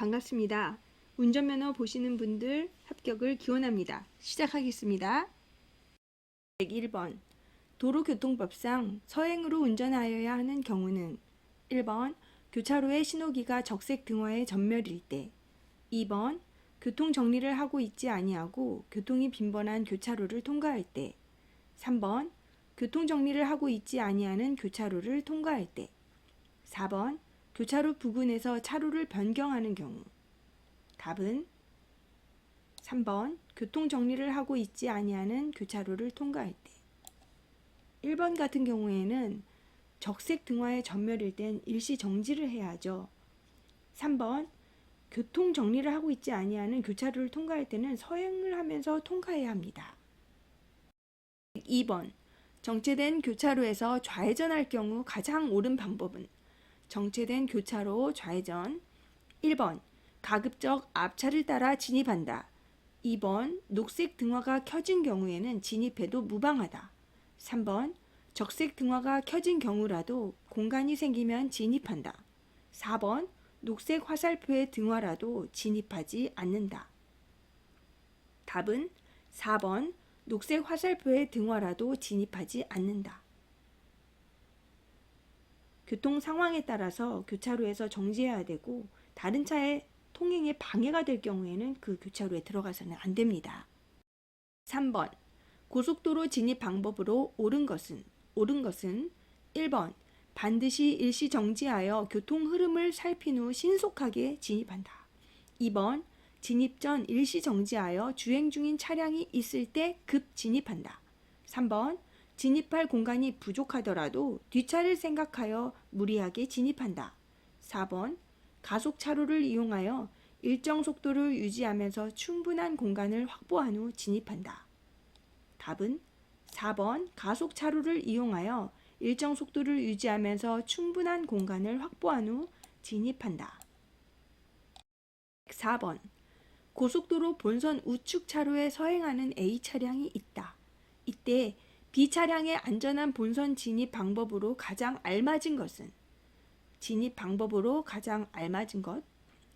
반갑습니다. 운전면허 보시는 분들 합격을 기원합니다. 시작하겠습니다. 101번 도로교통법상 서행으로 운전하여야 하는 경우는 1번 교차로의 신호기가 적색 등화의 전멸일 때 2번 교통정리를 하고 있지 아니하고 교통이 빈번한 교차로를 통과할 때 3번 교통정리를 하고 있지 아니하는 교차로를 통과할 때 4번 교차로 부근에서 차로를 변경하는 경우. 답은 3번 교통정리를 하고 있지 아니하는 교차로를 통과할 때. 1번 같은 경우에는 적색 등화의 전멸일 땐 일시 정지를 해야 하죠. 3번 교통정리를 하고 있지 아니하는 교차로를 통과할 때는 서행을 하면서 통과해야 합니다. 2번 정체된 교차로에서 좌회전할 경우 가장 옳은 방법은 정체된 교차로 좌회전. 1번 가급적 앞차를 따라 진입한다. 2번 녹색 등화가 켜진 경우에는 진입해도 무방하다. 3번 적색 등화가 켜진 경우라도 공간이 생기면 진입한다. 4번 녹색 화살표의 등화라도 진입하지 않는다. 답은 4번 녹색 화살표의 등화라도 진입하지 않는다. 교통 상황에 따라서 교차로에서 정지해야 되고 다른 차의 통행에 방해가 될 경우에는 그 교차로에 들어가서는 안 됩니다. 3번 고속도로 진입 방법으로 옳은 것은 1번 반드시 일시 정지하여 교통 흐름을 살핀 후 신속하게 진입한다. 2번 진입 전 일시 정지하여 주행 중인 차량이 있을 때 급 진입한다. 3번 진입할 공간이 부족하더라도 뒷차를 생각하여 무리하게 진입한다. 4번 가속 차로를 이용하여 일정 속도를 유지하면서 충분한 공간을 확보한 후 진입한다. 답은 4번 가속 차로를 이용하여 일정 속도를 유지하면서 충분한 공간을 확보한 후 진입한다. 4번 고속도로 본선 우측 차로에 서행하는 A 차량이 있다. 이때 B 차량의 안전한 본선 진입 방법으로 가장 알맞은 것은 진입 방법으로 가장 알맞은 것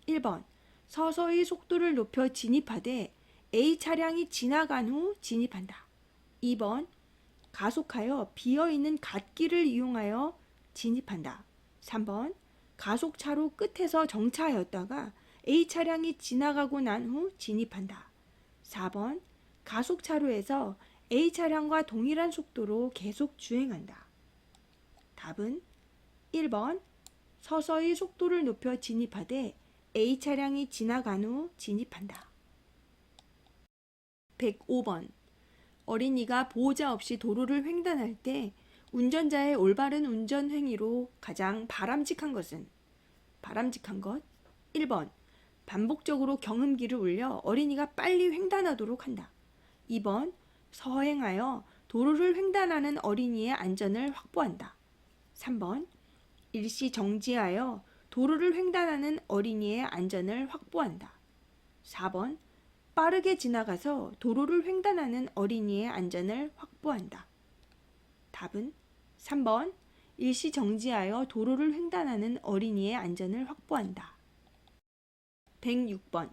1번 서서히 속도를 높여 진입하되 A 차량이 지나간 후 진입한다. 2번 가속하여 비어있는 갓길을 이용하여 진입한다. 3번 가속차로 끝에서 정차하였다가 A 차량이 지나가고 난 후 진입한다. 4번 가속차로에서 A 차량과 동일한 속도로 계속 주행한다. 답은 1번 서서히 속도를 높여 진입하되 A 차량이 지나간 후 진입한다. 105번 어린이가 보호자 없이 도로를 횡단할 때 운전자의 올바른 운전 행위로 가장 바람직한 것은 1번 반복적으로 경음기를 울려 어린이가 빨리 횡단하도록 한다. 2번 서행하여 도로를 횡단하는 어린이의 안전을 확보한다. 3번 일시 정지하여 도로를 횡단하는 어린이의 안전을 확보한다. 4번 빠르게 지나가서 도로를 횡단하는 어린이의 안전을 확보한다. 답은 3번 일시 정지하여 도로를 횡단하는 어린이의 안전을 확보한다. 106번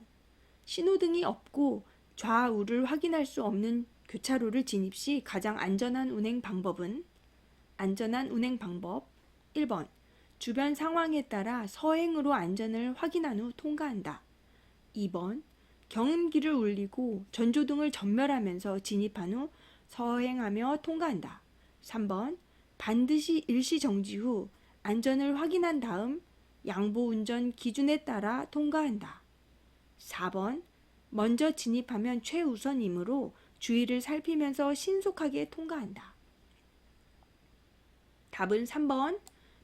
신호등이 없고 좌우를 확인할 수 없는 교차로를 진입 시 가장 안전한 운행 방법은 1번 주변 상황에 따라 서행으로 안전을 확인한 후 통과한다. 2번 경음기를 울리고 전조등을 전멸하면서 진입한 후 서행하며 통과한다. 3번 반드시 일시 정지 후 안전을 확인한 다음 양보운전 기준에 따라 통과한다. 4번 먼저 진입하면 최우선이므로 주의를 살피면서 신속하게 통과한다. 답은 3번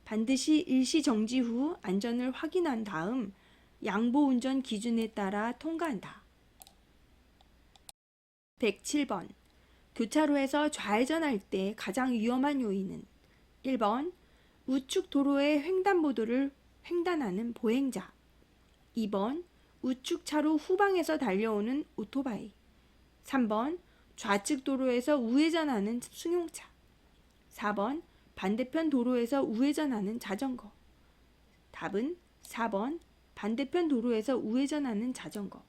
반드시 일시 정지 후 안전을 확인한 다음 양보운전 기준에 따라 통과한다. 107번 교차로에서 좌회전할 때 가장 위험한 요인은 1번 우측 도로의 횡단보도를 횡단하는 보행자 2번 우측 차로 후방에서 달려오는 오토바이 3번 좌측 도로에서 우회전하는 승용차 4번 반대편 도로에서 우회전하는 자전거 답은 4번 반대편 도로에서 우회전하는 자전거.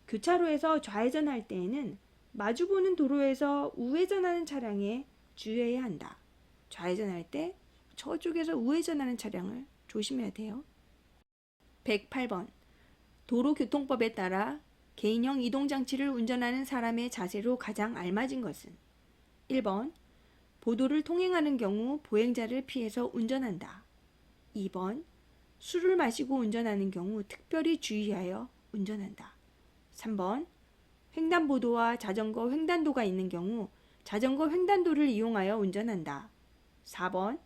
교차로에서 좌회전할 때에는 마주보는 도로에서 우회전하는 차량에 주의해야 한다. 좌회전할 때 저쪽에서 우회전하는 차량을 조심해야 돼요. 108번. 도로교통법에 따라 개인형 이동장치를 운전하는 사람의 자세로 가장 알맞은 것은 1번. 보도를 통행하는 경우 보행자를 피해서 운전한다. 2번. 술을 마시고 운전하는 경우 특별히 주의하여 운전한다. 3번. 횡단보도와 자전거 횡단도가 있는 경우 자전거 횡단도를 이용하여 운전한다. 4번.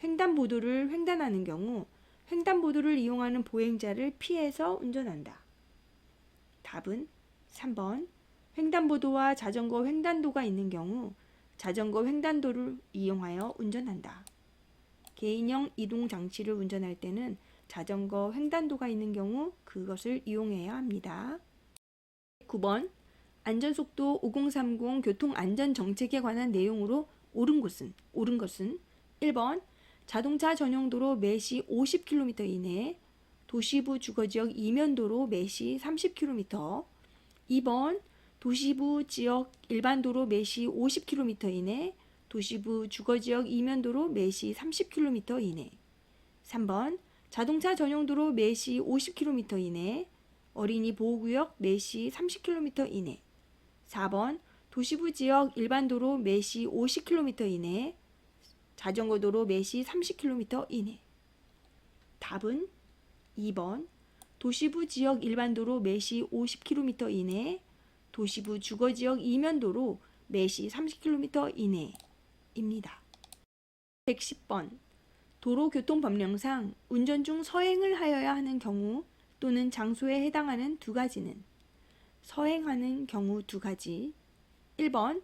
횡단보도를 횡단하는 경우 횡단보도를 이용하는 보행자를 피해서 운전한다. 답은 3번. 횡단보도와 자전거 횡단도가 있는 경우 자전거 횡단도를 이용하여 운전한다. 개인형 이동장치를 운전할 때는 자전거 횡단도가 있는 경우 그것을 이용해야 합니다. 9번. 안전속도 5030 교통안전정책에 관한 내용으로 옳은 것은 1번. 자동차 전용도로 매시 50km 이내, 도시부 주거지역 이면도로 매시 30km. 2번. 도시부 지역 일반도로 매시 50km 이내, 도시부 주거지역 이면도로 매시 30km 이내. 3번. 자동차 전용도로 매시 50km 이내, 어린이 보호구역 매시 30km 이내. 4번. 도시부 지역 일반도로 매시 50km 이내, 자전거도로 매시 30km 이내. 답은 2번. 도시부 지역 일반도로 매시 50km 이내, 도시부 주거지역 이면도로 매시 30km 이내입니다. 110번. 도로교통법령상 운전 중 서행을 하여야 하는 경우 또는 장소에 해당하는 두 가지는 서행하는 경우 두 가지. 1번.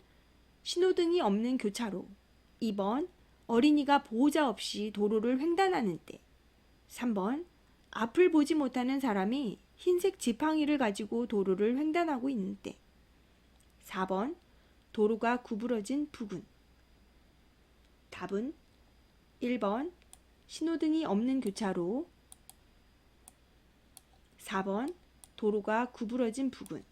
신호등이 없는 교차로. 2번. 어린이가 보호자 없이 도로를 횡단하는 때. 3번. 앞을 보지 못하는 사람이 흰색 지팡이를 가지고 도로를 횡단하고 있는 때. 4번. 도로가 구부러진 부근. 답은 1번. 신호등이 없는 교차로. 4번. 도로가 구부러진 부근.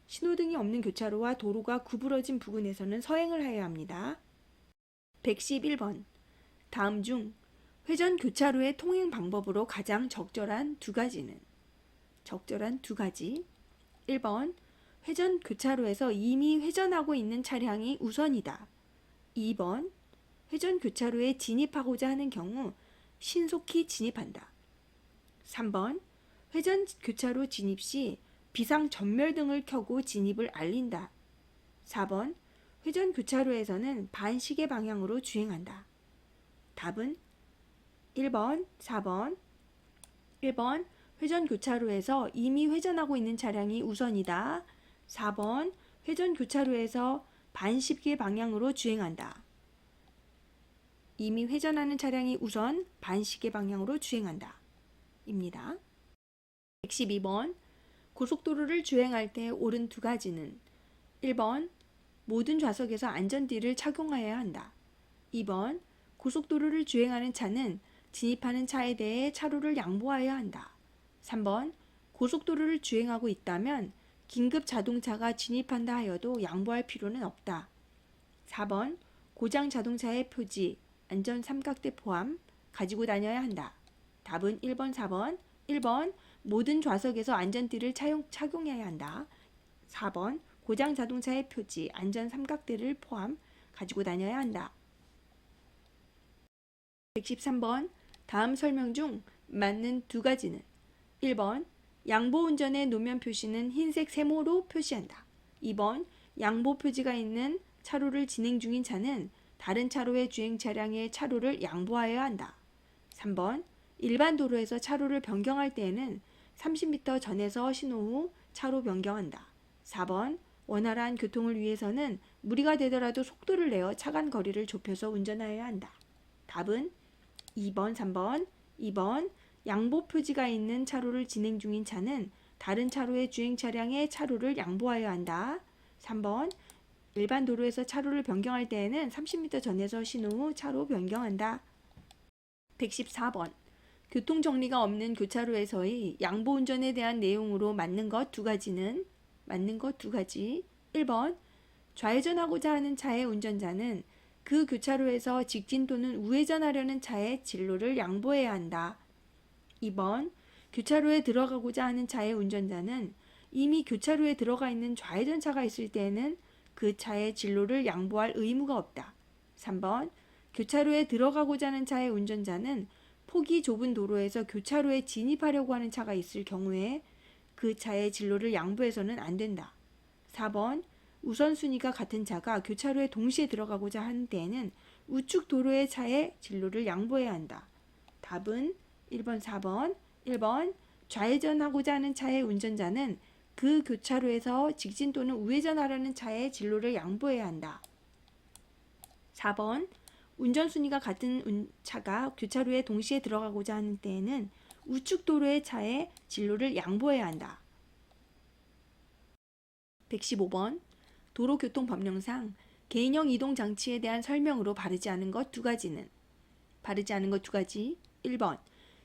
신호등이 없는 교차로와 도로가 구부러진 부근에서는 서행을 해야 합니다. 111번. 다음 중 회전 교차로의 통행 방법으로 가장 적절한 두 가지는? 적절한 두 가지. 1번. 회전 교차로에서 이미 회전하고 있는 차량이 우선이다. 2번. 회전 교차로에 진입하고자 하는 경우 신속히 진입한다. 3번. 회전 교차로 진입 시 비상 전멸등을 켜고 진입을 알린다. 4번. 회전 교차로에서는 반시계 방향으로 주행한다. 답은 1번, 4번. 1번. 회전 교차로에서 이미 회전하고 있는 차량이 우선이다. 4번. 회전 교차로에서 반시계 방향으로 주행한다. 이미 회전하는 차량이 우선 반시계 방향으로 주행한다. 입니다. 112번. 고속도로를 주행할 때 옳은 두 가지는 1번. 모든 좌석에서 안전띠를 착용하여야 한다. 2번. 고속도로를 주행하는 차는 진입하는 차에 대해 차로를 양보하여야 한다. 3번. 고속도로를 주행하고 있다면 긴급 자동차가 진입한다 하여도 양보할 필요는 없다. 4번. 고장 자동차의 표지, 안전 삼각대 포함 가지고 다녀야 한다. 답은 1번, 4번. 1번. 모든 좌석에서 안전띠를 착용해야 한다. 4번. 고장 자동차의 표지, 안전 삼각대를 포함 가지고 다녀야 한다. 113번. 다음 설명 중 맞는 두 가지는 1번. 양보 운전의 노면 표시는 흰색 세모로 표시한다. 2번. 양보 표지가 있는 차로를 진행 중인 차는 다른 차로의 주행 차량의 차로를 양보하여야 한다. 3번. 일반 도로에서 차로를 변경할 때에는 30m 전에서 신호 후 차로 변경한다. 4번. 원활한 교통을 위해서는 무리가 되더라도 속도를 내어 차간 거리를 좁혀서 운전하여야 한다. 답은 2번, 3번. 2번. 양보 표지가 있는 차로를 진행 중인 차는 다른 차로의 주행 차량의 차로를 양보하여야 한다. 3번. 일반 도로에서 차로를 변경할 때에는 30m 전에서 신호 후 차로 변경한다. 114번. 교통정리가 없는 교차로에서의 양보 운전에 대한 내용으로 맞는 것 두 가지는 1번 좌회전하고자 하는 차의 운전자는 그 교차로에서 직진 또는 우회전하려는 차의 진로를 양보해야 한다. 2번 교차로에 들어가고자 하는 차의 운전자는 이미 교차로에 들어가 있는 좌회전차가 있을 때에는 그 차의 진로를 양보할 의무가 없다. 3번 교차로에 들어가고자 하는 차의 운전자는 폭이 좁은 도로에서 교차로에 진입하려고 하는 차가 있을 경우에 그 차의 진로를 양보해서는 안 된다. 4번 우선순위가 같은 차가 교차로에 동시에 들어가고자 하는 때에는 우측 도로의 차의 진로를 양보해야 한다. 답은 1번, 4번. 1번 좌회전하고자 하는 차의 운전자는 그 교차로에서 직진 또는 우회전하려는 차의 진로를 양보해야 한다. 4번 운전순위가 같은 차가 교차로에 동시에 들어가고자 하는 때에는 우측 도로의 차의 진로를 양보해야 한다. 115번 도로교통법령상 개인형 이동장치에 대한 설명으로 바르지 않은 것 두 가지는 1번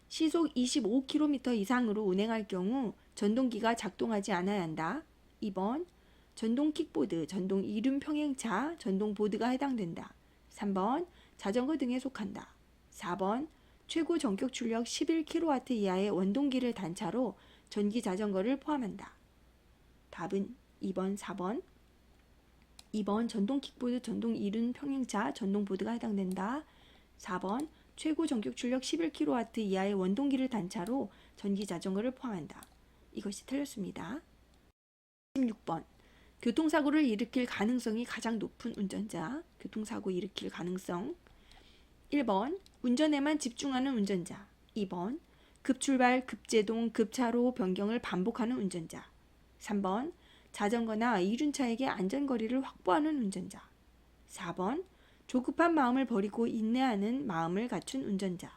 시속 25km 이상으로 운행할 경우 전동기가 작동하지 않아야 한다. 2번 전동 킥보드, 전동 이륜 평행차, 전동 보드가 해당된다. 3번 자전거 등에 속한다. 4번 최고 전격 출력 11kW 이하의 원동기를 단차로 전기 자전거를 포함한다. 답은 2번, 4번. 2번 전동 킥보드, 전동 이륜 평행차, 전동 보드가 해당된다. 4번 최고 전격 출력 11kW 이하의 원동기를 단차로 전기 자전거를 포함한다. 이것이 틀렸습니다. 16번 교통사고를 일으킬 가능성이 가장 높은 운전자. 교통사고 일으킬 가능성 1번 운전에만 집중하는 운전자. 2번 급출발, 급제동, 급차로 변경을 반복하는 운전자. 3번 자전거나 이륜차에게 안전거리를 확보하는 운전자. 4번 조급한 마음을 버리고 인내하는 마음을 갖춘 운전자.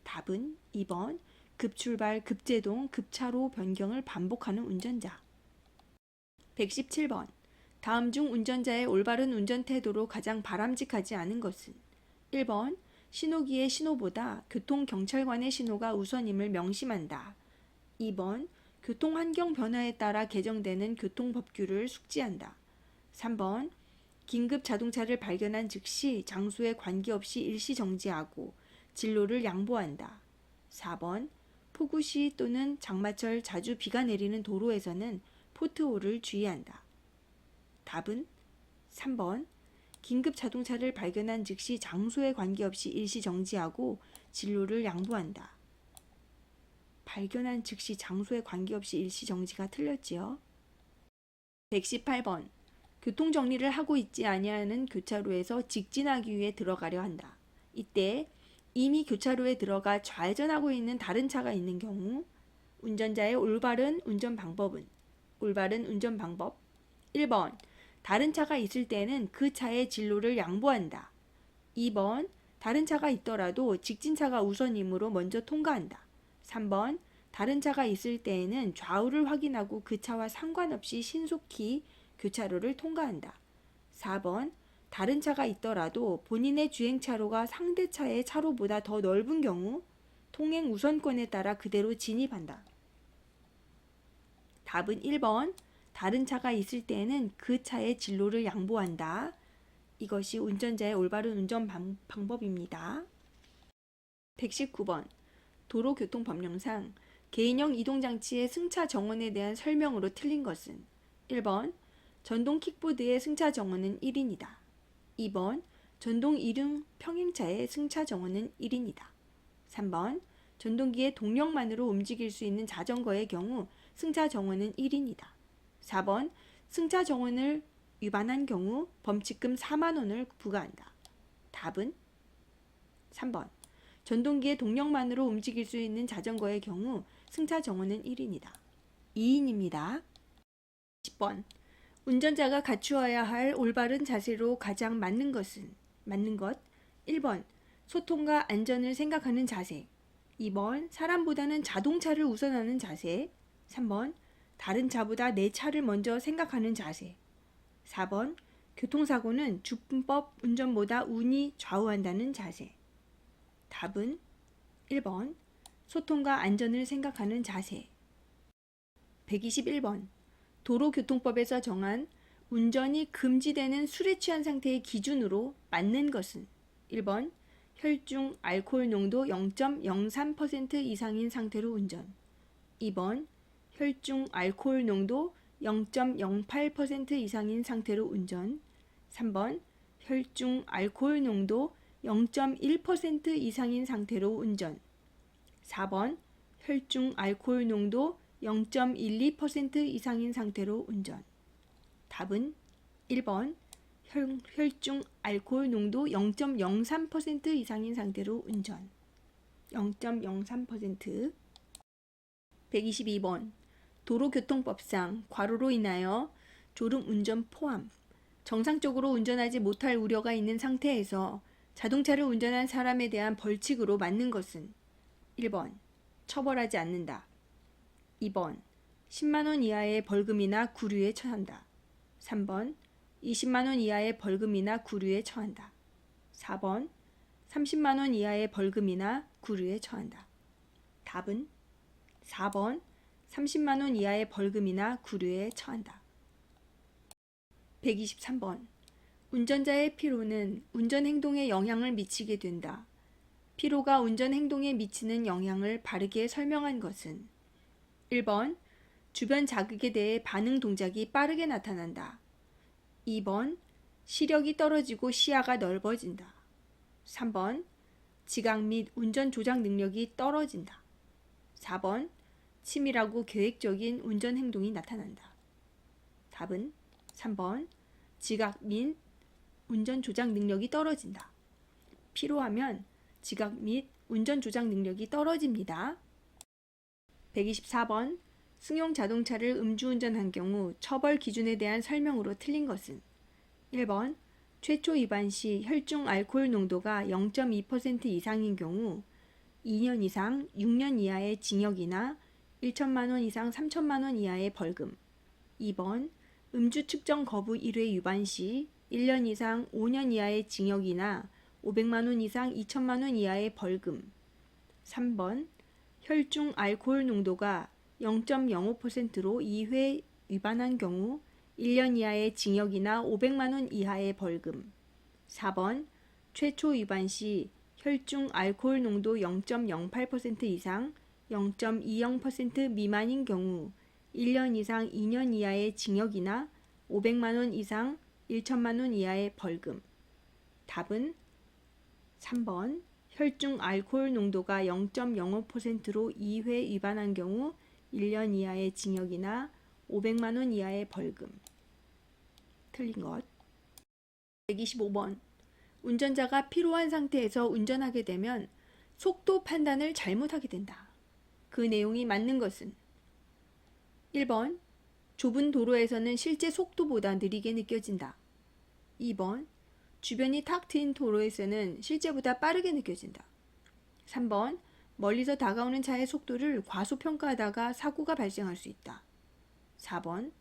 답은 2번 급출발, 급제동, 급차로 변경을 반복하는 운전자. 117번 다음 중 운전자의 올바른 운전 태도로 가장 바람직하지 않은 것은 1번 신호기의 신호보다 교통경찰관의 신호가 우선임을 명심한다. 2번 교통환경 변화에 따라 개정되는 교통법규를 숙지한다. 3번 긴급 자동차를 발견한 즉시 장소에 관계없이 일시 정지하고 진로를 양보한다. 4번 폭우 시 또는 장마철 자주 비가 내리는 도로에서는 포트홀을 주의한다. 답은 3번 긴급 자동차를 발견한 즉시 장소에 관계없이 일시 정지하고 진로를 양보한다. 발견한 즉시 장소에 관계없이 일시 정지가 틀렸지요. 118번 교통정리를 하고 있지 아니하는 교차로에서 직진하기 위해 들어가려 한다. 이때 이미 교차로에 들어가 좌회전하고 있는 다른 차가 있는 경우 운전자의 올바른 운전 방법 1번 다른 차가 있을 때는 그 차의 진로를 양보한다. 2번 다른 차가 있더라도 직진차가 우선이므로 먼저 통과한다. 3번 다른 차가 있을 때에는 좌우를 확인하고 그 차와 상관없이 신속히 교차로를 통과한다. 4번 다른 차가 있더라도 본인의 주행차로가 상대 차의 차로보다 더 넓은 경우 통행 우선권에 따라 그대로 진입한다. 답은 1번 다른 차가 있을 때에는 그 차의 진로를 양보한다. 이것이 운전자의 올바른 운전 방법입니다. 119번 도로교통법령상 개인형 이동장치의 승차 정원에 대한 설명으로 틀린 것은 1번 전동 킥보드의 승차 정원은 1인이다. 2번 전동 이륜 평행차의 승차 정원은 1인이다. 3번 전동기의 동력만으로 움직일 수 있는 자전거의 경우 승차 정원은 1인이다. 4번 승차 정원을 위반한 경우 범칙금 4만 원을 부과한다. 답은 3번 전동기의 동력만으로 움직일 수 있는 자전거의 경우 승차 정원은 1인이다. 2인입니다. 10번 운전자가 갖추어야 할 올바른 자세로 가장 맞는 것 1번 소통과 안전을 생각하는 자세 2번 사람보다는 자동차를 우선하는 자세 3번 다른 차보다 내 차를 먼저 생각하는 자세 4번 교통사고는 주품법 운전보다 운이 좌우한다는 자세. 답은 1번 소통과 안전을 생각하는 자세. 121번. 도로교통법에서 정한 운전이 금지되는 술에 취한 상태의 기준으로 맞는 것은 1번 혈중 알코올 농도 0.03% 이상인 상태로 운전. 2번 혈중 알코올 농도 0.08% 이상인 상태로 운전. 3번 혈중 알코올 농도 0.1% 이상인 상태로 운전. 4번 혈중 알코올 농도 0.12% 이상인 상태로 운전. 답은 1번 혈중 알코올 농도 0.03% 이상인 상태로 운전. 0.03%. 122번. 도로교통법상 과로로 인하여 졸음 운전 포함 정상적으로 운전하지 못할 우려가 있는 상태에서 자동차를 운전한 사람에 대한 벌칙으로 맞는 것은 1번 처벌하지 않는다. 2번 10만원 이하의 벌금이나 구류에 처한다. 3번 20만원 이하의 벌금이나 구류에 처한다. 4번 30만원 이하의 벌금이나 구류에 처한다. 답은 4번 30만원 이하의 벌금이나 구류에 처한다. 123번. 운전자의 피로는 운전 행동에 영향을 미치게 된다. 피로가 운전 행동에 미치는 영향을 바르게 설명한 것은 1번 주변 자극에 대해 반응 동작이 빠르게 나타난다. 2번 시력이 떨어지고 시야가 넓어진다. 3번 지각 및 운전 조작 능력이 떨어진다. 4번 치밀하고 계획적인 운전 행동이 나타난다. 답은 3번 지각 및 운전 조작 능력이 떨어진다. 피로하면 지각 및 운전 조작 능력이 떨어집니다. 124번. 승용 자동차를 음주운전한 경우 처벌 기준에 대한 설명으로 틀린 것은 1번 최초 위반 시 혈중 알코올 농도가 0.2% 이상인 경우 2년 이상 6년 이하의 징역이나 1천만 원 이상 3천만 원 이하의 벌금. 2번 음주 측정 거부 1회 위반 시 1년 이상 5년 이하의 징역이나 500만 원 이상 2천만 원 이하의 벌금. 3번 혈중 알코올 농도가 0.05%로 2회 위반한 경우 1년 이하의 징역이나 500만 원 이하의 벌금. 4번 최초 위반 시 혈중 알코올 농도 0.08% 이상 0.20% 미만인 경우 1년 이상 2년 이하의 징역이나 500만 원 이상 1천만 원 이하의 벌금. 답은 3번 혈중 알코올 농도가 0.05%로 2회 위반한 경우 1년 이하의 징역이나 500만 원 이하의 벌금. 틀린 것. 125번. 운전자가 피로한 상태에서 운전하게 되면 속도 판단을 잘못하게 된다. 그 내용이 맞는 것은 1번 좁은 도로에서는 실제 속도보다 느리게 느껴진다. 2번 주변이 탁 트인 도로에서는 실제보다 빠르게 느껴진다. 3번 멀리서 다가오는 차의 속도를 과소평가하다가 사고가 발생할 수 있다. 4번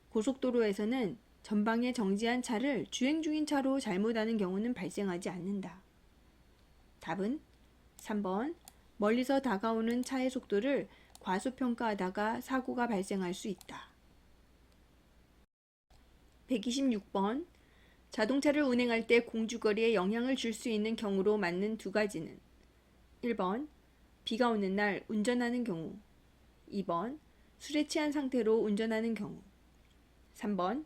고속도로에서는 전방에 정지한 차를 주행 중인 차로 잘못하는 경우는 발생하지 않는다. 답은 3번 멀리서 다가오는 차의 속도를 과소평가하다가 사고가 발생할 수 있다. 126번. 자동차를 운행할 때 공주거리에 영향을 줄 수 있는 경우로 맞는 두 가지는 1번 비가 오는 날 운전하는 경우. 2번 술에 취한 상태로 운전하는 경우. 3번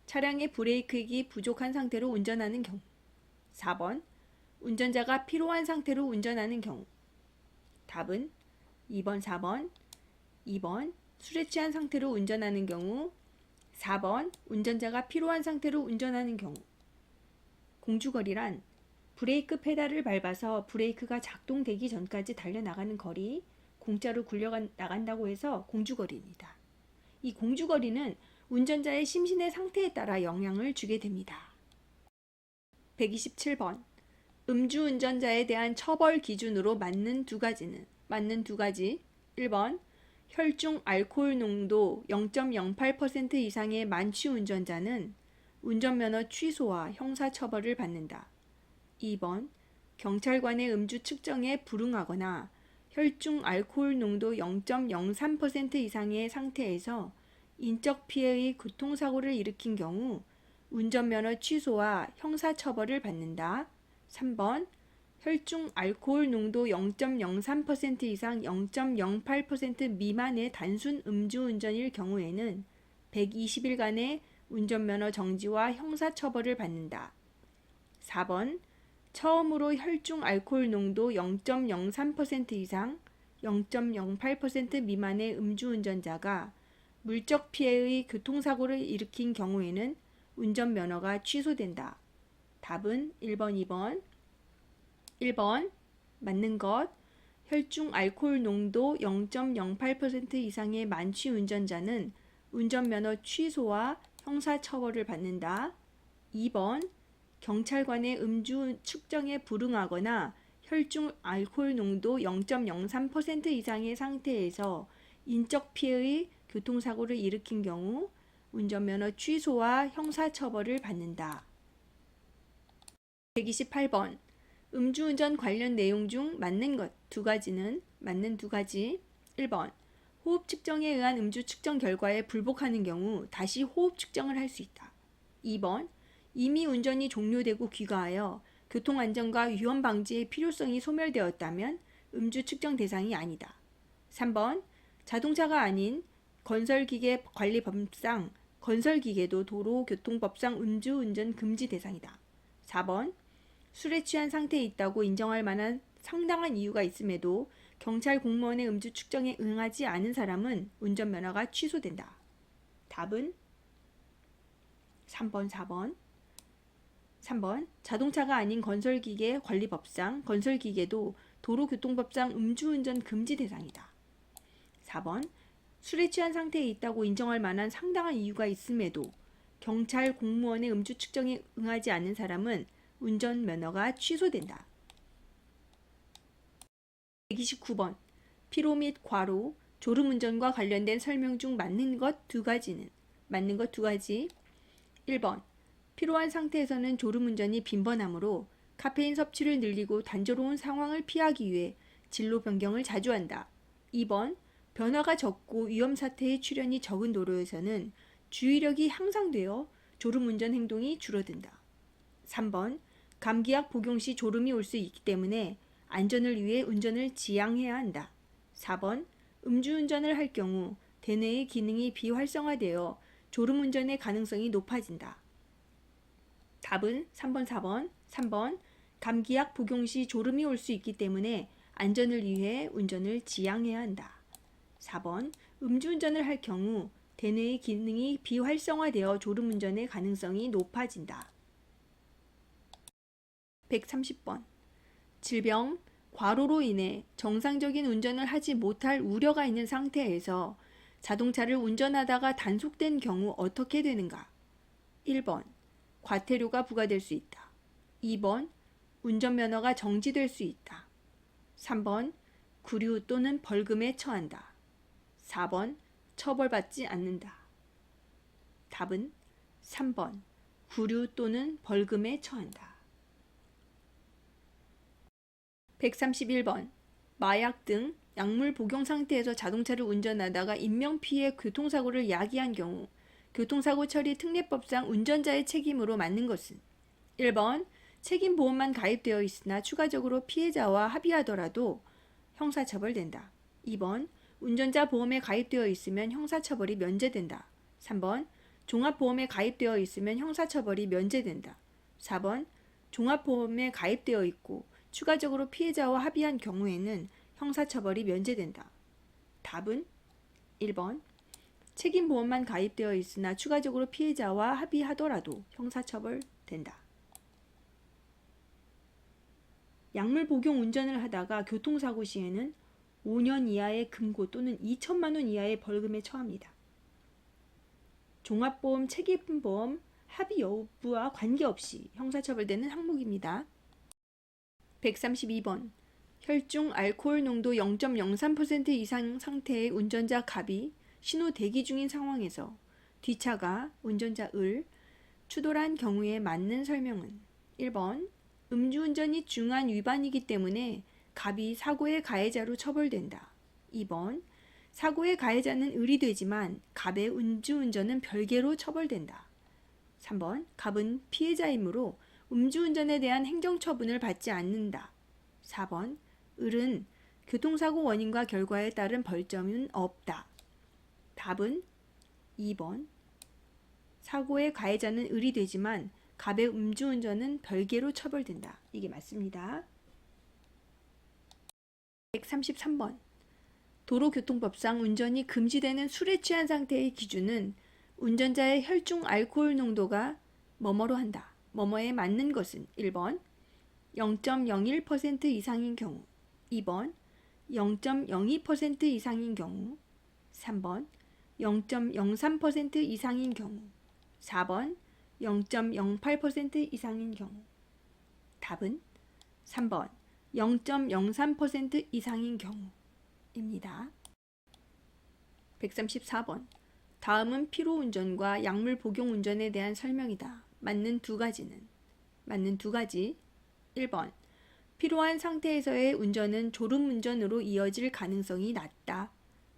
차량의 브레이크액이 부족한 상태로 운전하는 경우. 4번 운전자가 피로한 상태로 운전하는 경우. 답은 2번, 4번. 2번 술에 취한 상태로 운전하는 경우. 4번 운전자가 피로한 상태로 운전하는 경우. 공주거리란 브레이크 페달을 밟아서 브레이크가 작동되기 전까지 달려나가는 거리, 공짜로 굴려나간다고 해서 공주거리입니다. 이 공주거리는 운전자의 심신의 상태에 따라 영향을 주게 됩니다. 127번. 음주운전자에 대한 처벌 기준으로 맞는 두 가지. 1번 혈중 알코올 농도 0.08% 이상의 만취 운전자는 운전면허 취소와 형사처벌을 받는다. 2번 경찰관의 음주 측정에 불응하거나 혈중 알코올 농도 0.03% 이상의 상태에서 인적 피해의 교통사고를 일으킨 경우 운전면허 취소와 형사처벌을 받는다. 3번 혈중 알코올 농도 0.03% 이상 0.08% 미만의 단순 음주운전일 경우에는 120일간의 운전면허 정지와 형사처벌을 받는다. 4번 처음으로 혈중 알코올 농도 0.03% 이상 0.08% 미만의 음주운전자가 물적 피해의 교통사고를 일으킨 경우에는 운전면허가 취소된다. 답은 1번, 2번. 1번 맞는 것. 혈중 알코올 농도 0.08% 이상의 만취 운전자는 운전면허 취소와 형사처벌을 받는다. 2번 경찰관의 음주 측정에 불응하거나 혈중 알코올 농도 0.03% 이상의 상태에서 인적 피해의 교통사고를 일으킨 경우 운전면허 취소와 형사처벌을 받는다. 128번 음주운전 관련 내용 중 맞는 것 두 가지는 맞는 두 가지. 1번 호흡 측정에 의한 음주 측정 결과에 불복하는 경우 다시 호흡 측정을 할 수 있다. 2번 이미 운전이 종료되고 귀가하여 교통안전과 위험 방지의 필요성이 소멸되었다면 음주 측정 대상이 아니다. 3번 자동차가 아닌 건설기계 관리법상 건설기계도 도로교통법상 음주운전 금지 대상이다. 4번 술에 취한 상태에 있다고 인정할 만한 상당한 이유가 있음에도 경찰 공무원의 음주 측정에 응하지 않은 사람은 운전면허가 취소된다. 답은 3번, 4번. 3번 자동차가 아닌 건설기계 관리법상 건설기계도 도로교통법상 음주운전 금지 대상이다. 4번 술에 취한 상태에 있다고 인정할 만한 상당한 이유가 있음에도 경찰 공무원의 음주 측정에 응하지 않는 사람은 운전면허가 취소된다. 129번 피로 및 과로, 졸음운전과 관련된 설명 중 맞는 것 두 가지는 맞는 것 두 가지. 1번 피로한 상태에서는 졸음운전이 빈번하므로 카페인 섭취를 늘리고 단조로운 상황을 피하기 위해 진로 변경을 자주 한다. 2번 변화가 적고 위험사태의 출현이 적은 도로에서는 주의력이 향상되어 졸음운전 행동이 줄어든다. 3번 감기약 복용 시 졸음이 올 수 있기 때문에 안전을 위해 운전을 지양해야 한다. 4번 음주운전을 할 경우 대뇌의 기능이 비활성화되어 졸음운전의 가능성이 높아진다. 답은 3번, 4번. 3번 감기약 복용 시 졸음이 올 수 있기 때문에 안전을 위해 운전을 지양해야 한다. 4번 음주운전을 할 경우 대뇌의 기능이 비활성화되어 졸음운전의 가능성이 높아진다. 130번 질병, 과로로 인해 정상적인 운전을 하지 못할 우려가 있는 상태에서 자동차를 운전하다가 단속된 경우 어떻게 되는가? 1번 과태료가 부과될 수 있다. 2번 운전면허가 정지될 수 있다. 3번 구류 또는 벌금에 처한다. 4번 처벌받지 않는다. 답은 3번 구류 또는 벌금에 처한다. 131번 마약 등 약물 복용 상태에서 자동차를 운전하다가 인명피해 교통사고를 야기한 경우 교통사고 처리 특례법상 운전자의 책임으로 맞는 것은 1번 책임보험만 가입되어 있으나 추가적으로 피해자와 합의하더라도 형사처벌된다. 2번 운전자 보험에 가입되어 있으면 형사처벌이 면제된다. 3번 종합보험에 가입되어 있으면 형사처벌이 면제된다. 4번 종합보험에 가입되어 있고 추가적으로 피해자와 합의한 경우에는 형사처벌이 면제된다. 답은 1번 책임보험만 가입되어 있으나 추가적으로 피해자와 합의하더라도 형사처벌된다. 약물 복용 운전을 하다가 교통사고 시에는 5년 이하의 금고 또는 2천만 원 이하의 벌금에 처합니다. 종합보험 책임보험 합의 여부와 관계없이 형사처벌되는 항목입니다. 132번 혈중 알코올 농도 0.03% 이상 상태의 운전자 갑이 신호 대기 중인 상황에서 뒷차가 운전자 을 추돌한 경우에 맞는 설명은 1번 음주운전이 중한 위반이기 때문에 갑이 사고의 가해자로 처벌된다. 2번 사고의 가해자는 을이 되지만 갑의 음주운전은 별개로 처벌된다. 3번 갑은 피해자이므로 음주운전에 대한 행정처분을 받지 않는다. 4번 을은 교통사고 원인과 결과에 따른 벌점은 없다. 답은 2번 사고의 가해자는 을이 되지만 갑의 음주운전은 별개로 처벌된다. 이게 맞습니다. 133번 도로교통법상 운전이 금지되는 술에 취한 상태의 기준은 운전자의 혈중 알코올 농도가 뭐뭐로 한다. 뭐뭐에 맞는 것은 1번 0.01% 이상인 경우 2번 0.02% 이상인 경우 3번 0.03% 이상인 경우 4번 0.08% 이상인 경우 답은 3번 0.03% 이상인 경우입니다. 134번 다음은 피로운전과 약물 복용운전에 대한 설명이다. 맞는 두 가지 1번 피로한 상태에서의 운전은 졸음운전으로 이어질 가능성이 낮다.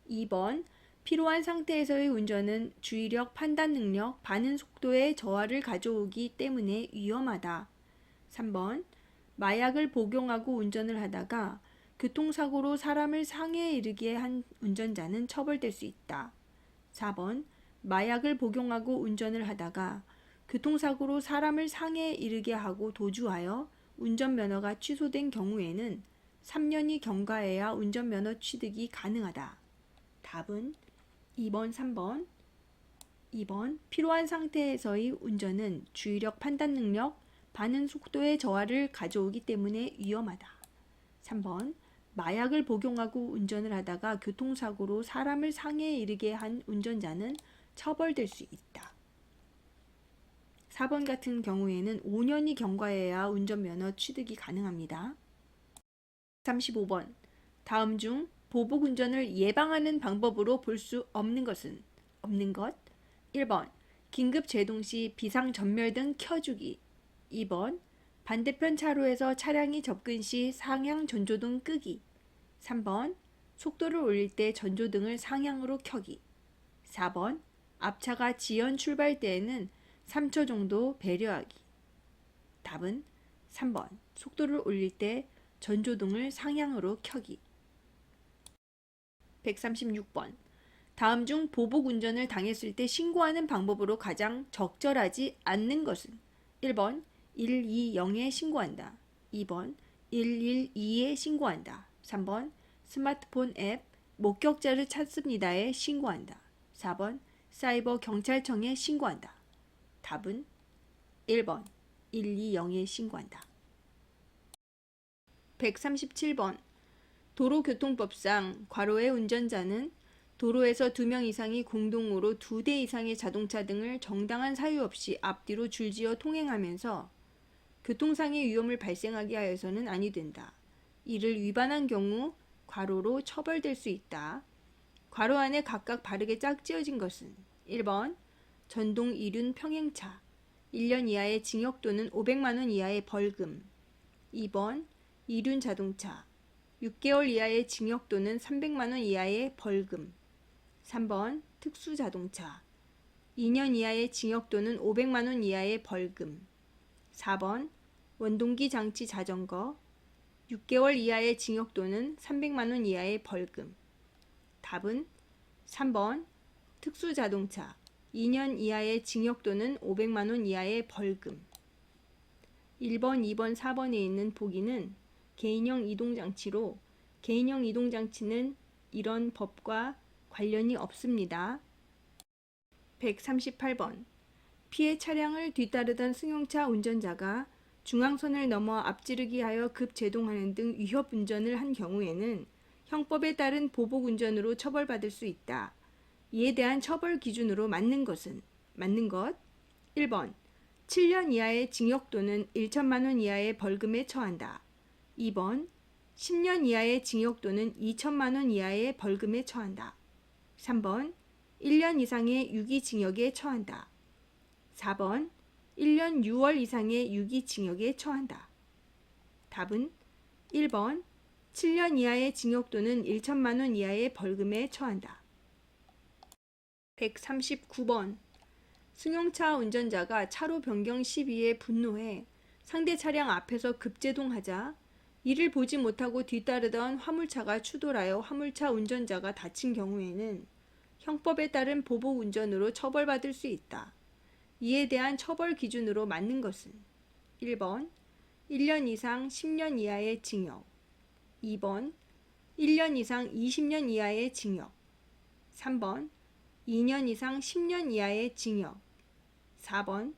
2번 피로한 상태에서의 운전은 주의력, 판단 능력, 반응 속도의 저하를 가져오기 때문에 위험하다. 3번 마약을 복용하고 운전을 하다가 교통사고로 사람을 상해에 이르게 한 운전자는 처벌될 수 있다. 4번 마약을 복용하고 운전을 하다가 교통사고로 사람을 상해에 이르게 하고 도주하여 운전면허가 취소된 경우에는 3년이 경과해야 운전면허 취득이 가능하다. 답은 2번, 3번. 2번 피로한 상태에서의 운전은 주의력, 판단 능력, 반응 속도의 저하를 가져오기 때문에 위험하다. 3번 마약을 복용하고 운전을 하다가 교통사고로 사람을 상해에 이르게 한 운전자는 처벌될 수 있다. 4번 같은 경우에는 5년이 경과해야 운전면허 취득이 가능합니다. 35번 다음 중 보복운전을 예방하는 방법으로 볼 수 없는 것은 없는 것 1번 긴급 제동 시 비상 전멸 등 켜주기 2번 반대편 차로에서 차량이 접근 시 상향 전조등 끄기 3번 속도를 올릴 때 전조등을 상향으로 켜기 4번 앞차가 지연 출발 때에는 3초 정도 배려하기 답은 3번 속도를 올릴 때 전조등을 상향으로 켜기 136번 다음 중 보복운전을 당했을 때 신고하는 방법으로 가장 적절하지 않는 것은 1번 120에 신고한다. 2번 112에 신고한다. 3번 스마트폰 앱 목격자를 찾습니다에 신고한다. 4번 사이버 경찰청에 신고한다. 답은 1번 120에 신고한다. 137번 도로교통법상 괄호의 운전자는 도로에서 2명 이상이 공동으로 2대 이상의 자동차 등을 정당한 사유 없이 앞뒤로 줄지어 통행하면서 교통상의 위험을 발생하게 하여서는 아니 된다. 이를 위반한 경우 괄호로 처벌될 수 있다. 괄호 안에 각각 바르게 짝지어진 것은 1번 전동 이륜 평행차 1년 이하의 징역 또는 500만 원 이하의 벌금 2번 이륜 자동차 6개월 이하의 징역 또는 300만 원 이하의 벌금 3번 특수자동차 2년 이하의 징역 또는 500만 원 이하의 벌금 4번 원동기 장치 자전거 6개월 이하의 징역 또는 300만 원 이하의 벌금 답은 3번 특수자동차 2년 이하의 징역 또는 500만 원 이하의 벌금 1번, 2번, 4번에 있는 보기는 개인형 이동장치로 개인형 이동장치는 이런 법과 관련이 없습니다. 138번 피해 차량을 뒤따르던 승용차 운전자가 중앙선을 넘어 앞지르기 하여 급제동하는 등 위협 운전을 한 경우에는 형법에 따른 보복운전으로 처벌받을 수 있다. 이에 대한 처벌 기준으로 맞는 것 1번 7년 이하의 징역 또는 1천만 원 이하의 벌금에 처한다. 2번 10년 이하의 징역 또는 2천만 원 이하의 벌금에 처한다. 3번 1년 이상의 유기징역에 처한다. 4번 1년 6월 이상의 유기징역에 처한다. 답은 1번 7년 이하의 징역 또는 1천만 원 이하의 벌금에 처한다. 139번 승용차 운전자가 차로 변경 시비에 분노해 상대 차량 앞에서 급제동하자 이를 보지 못하고 뒤따르던 화물차가 추돌하여 화물차 운전자가 다친 경우에는 형법에 따른 보복운전으로 처벌받을 수 있다. 이에 대한 처벌 기준으로 맞는 것은 1번 1년 이상 10년 이하의 징역, 2번 1년 이상 20년 이하의 징역, 3번 2년 이상 10년 이하의 징역, 4번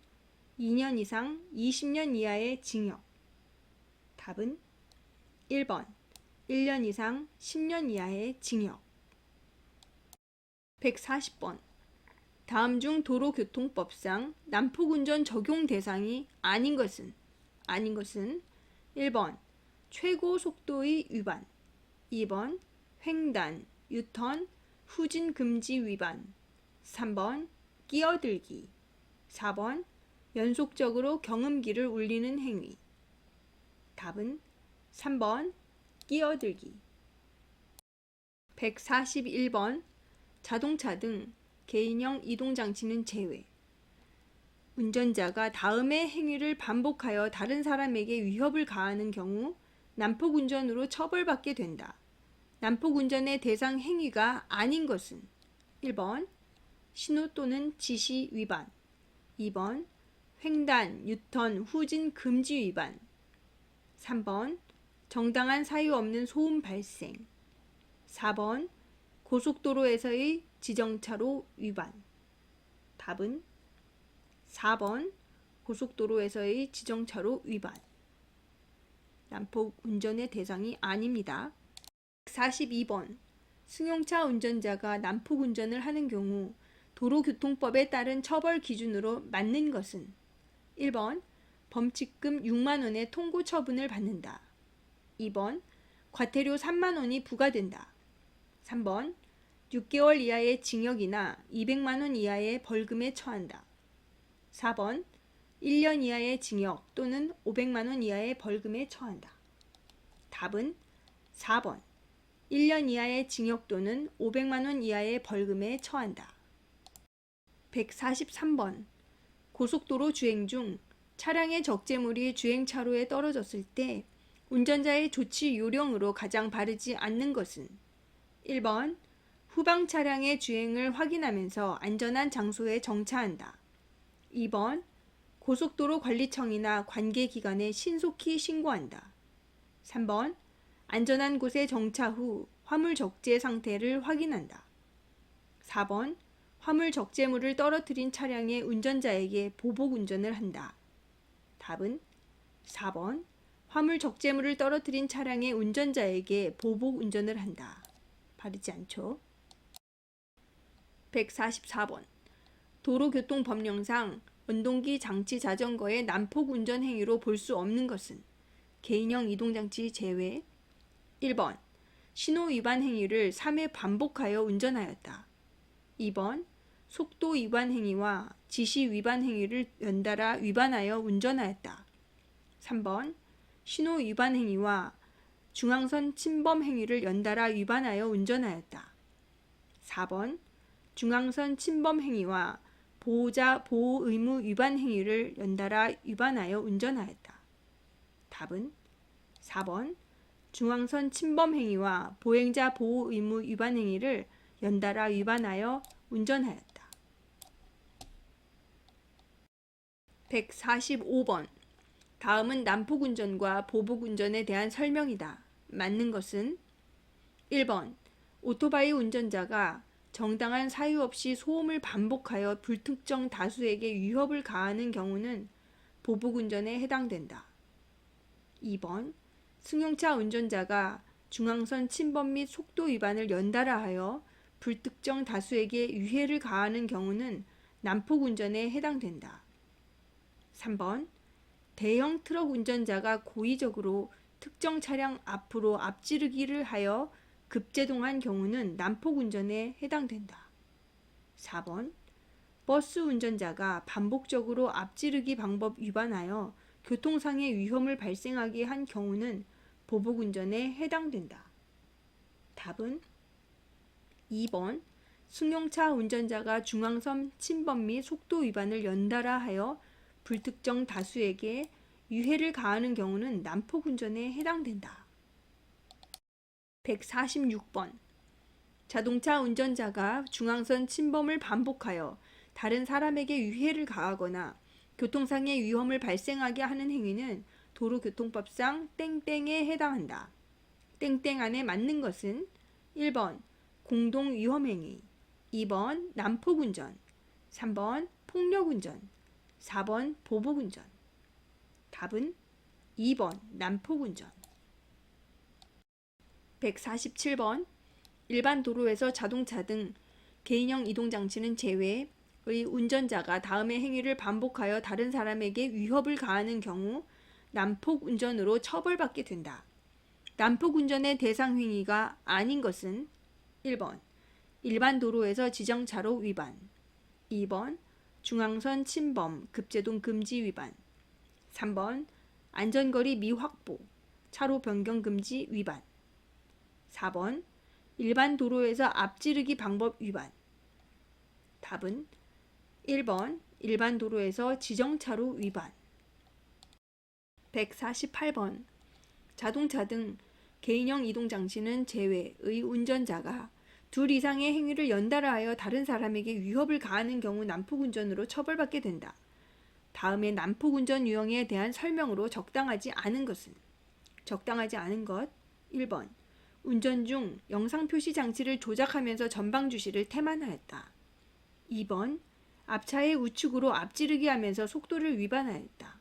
2년 이상 20년 이하의 징역. 답은 1번 1년 이상 10년 이하의 징역. 140번 다음 중 도로교통법상 난폭운전 적용 대상이 아닌 것은 1번 최고 속도의 위반, 2번 횡단, 유턴, 후진 금지 위반, 3번 끼어들기, 4번 연속적으로 경음기를 울리는 행위. 답은 3번 끼어들기. 141번 자동차 등 개인형 이동장치는 제외. 운전자가 다음의 행위를 반복하여 다른 사람에게 위협을 가하는 경우 난폭운전으로 처벌받게 된다. 난폭운전의 대상 행위가 아닌 것은 1번 신호 또는 지시 위반, 2번 횡단, 유턴, 후진 금지 위반, 3번 정당한 사유 없는 소음 발생, 4번 고속도로에서의 지정차로 위반. 답은 4번 고속도로에서의 지정차로 위반. 난폭 운전의 대상이 아닙니다. 42번 승용차 운전자가 난폭 운전을 하는 경우 도로교통법에 따른 처벌 기준으로 맞는 것은 1번 범칙금 6만 원의 통고 처분을 받는다. 2번 과태료 3만 원이 부과된다. 3번 6개월 이하의 징역이나 200만 원 이하의 벌금에 처한다. 4번 1년 이하의 징역 또는 500만 원 이하의 벌금에 처한다. 답은 4번 1년 이하의 징역 또는 500만 원 이하의 벌금에 처한다. 143번 고속도로 주행 중 차량의 적재물이 주행차로에 떨어졌을 때 운전자의 조치 요령으로 가장 바르지 않는 것은 1번 후방 차량의 주행을 확인하면서 안전한 장소에 정차한다. 2번 고속도로 관리청이나 관계기관에 신속히 신고한다. 3번 안전한 곳에 정차 후 화물 적재 상태를 확인한다. 4번 화물 적재물을 떨어뜨린 차량의 운전자에게 보복 운전을 한다. 답은 4번 화물 적재물을 떨어뜨린 차량의 운전자에게 보복 운전을 한다. 바르지 않죠. 144번 도로교통법령상 원동기 장치 자전거의 난폭 운전 행위로 볼 수 없는 것은 개인형 이동장치 제외. 1번 신호 위반 행위를 3회 반복하여 운전하였다. 2번 속도 위반 행위와 지시 위반 행위를 연달아 위반하여 운전하였다. 3번 신호 위반 행위와 중앙선 침범 행위를 연달아 위반하여 운전하였다. 4번 중앙선 침범 행위와 보호자 보호 의무 위반 행위를 연달아 위반하여 운전하였다. 답은 4번 중앙선 침범 행위와 보행자 보호 의무 위반 행위를 연달아 위반하여 운전하였다. 145번 다음은 난폭운전과 보복운전에 대한 설명이다. 맞는 것은 1번 오토바이 운전자가 정당한 사유 없이 소음을 반복하여 불특정 다수에게 위협을 가하는 경우는 보복운전에 해당된다. 2번 승용차 운전자가 중앙선 침범 및 속도 위반을 연달아 하여 불특정 다수에게 위해를 가하는 경우는 난폭운전에 해당된다. 3번 대형 트럭 운전자가 고의적으로 특정 차량 앞으로 앞지르기를 하여 급제동한 경우는 난폭운전에 해당된다. 4번 버스 운전자가 반복적으로 앞지르기 방법 위반하여 교통상의 위험을 발생하게 한 경우는 보복운전에 해당된다. 답은 2번 승용차 운전자가 중앙선 침범 및 속도 위반을 연달아 하여 불특정 다수에게 유해를 가하는 경우는 난폭운전에 해당된다. 146번 자동차 운전자가 중앙선 침범을 반복하여 다른 사람에게 유해를 가하거나 교통상의 위험을 발생하게 하는 행위는 도로교통법상 땡땡에 해당한다. 땡땡 안에 맞는 것은 1번 공동위험행위, 2번 난폭운전, 3번 폭력운전, 4번 보복운전. 답은 2번 난폭운전. 147번 일반 도로에서 자동차 등 개인형 이동장치는 제외의 운전자가 다음의 행위를 반복하여 다른 사람에게 위협을 가하는 경우 난폭운전으로 처벌받게 된다. 난폭운전의 대상 행위가 아닌 것은 1번 일반 도로에서 지정차로 위반, 2번 중앙선 침범, 급제동 금지 위반, 3번 안전거리 미확보, 차로 변경 금지 위반, 4번 일반 도로에서 앞지르기 방법 위반. 답은 1번 일반 도로에서 지정차로 위반. 148번 자동차 등 개인형 이동장치는 제외의 운전자가 둘 이상의 행위를 연달아 하여 다른 사람에게 위협을 가하는 경우 난폭운전으로 처벌받게 된다. 다음의 난폭운전 유형에 대한 설명으로 적당하지 않은 것은 적당하지 않은 것 1번 운전 중 영상표시 장치를 조작하면서 전방 주시를 태만하였다. 2번 앞차의 우측으로 앞지르기 하면서 속도를 위반하였다.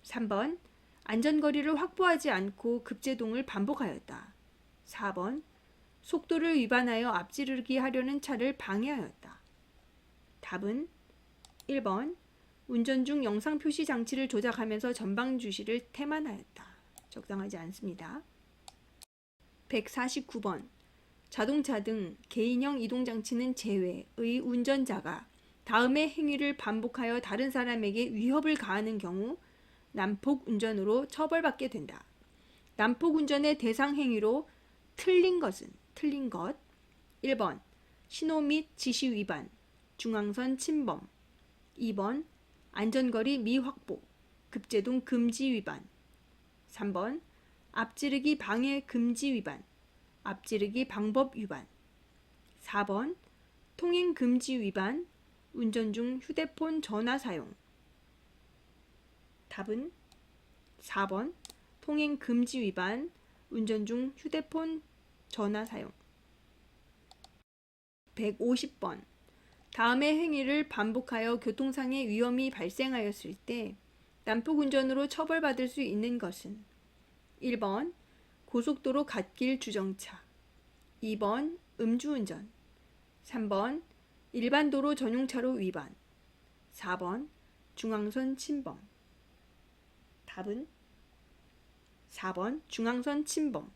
3번 안전거리를 확보하지 않고 급제동을 반복하였다. 4번 속도를 위반하여 앞지르기 하려는 차를 방해하였다. 답은 1번 운전 중 영상표시 장치를 조작하면서 전방 주시를 태만하였다. 적당하지 않습니다. 149번 자동차 등 개인형 이동장치는 제외의 운전자가 다음의 행위를 반복하여 다른 사람에게 위협을 가하는 경우 난폭운전으로 처벌받게 된다. 난폭운전의 대상 행위로 틀린 것은 틀린 것 1번 신호 및 지시 위반, 중앙선 침범, 2번 안전거리 미확보, 급제동 금지 위반, 3번 앞지르기 방해 금지 위반, 앞지르기 방법 위반, 4번 통행 금지 위반, 운전 중 휴대폰 전화 사용. 답은 4번 통행 금지 위반, 운전 중 휴대폰 전화 사용. 150번 다음의 행위를 반복하여 교통상의 위험이 발생하였을 때 난폭운전으로 처벌받을 수 있는 것은 1번 고속도로 갓길 주정차, 2번 음주운전, 3번 일반 도로 전용차로 위반, 4번 중앙선 침범. 답은 4번 중앙선 침범.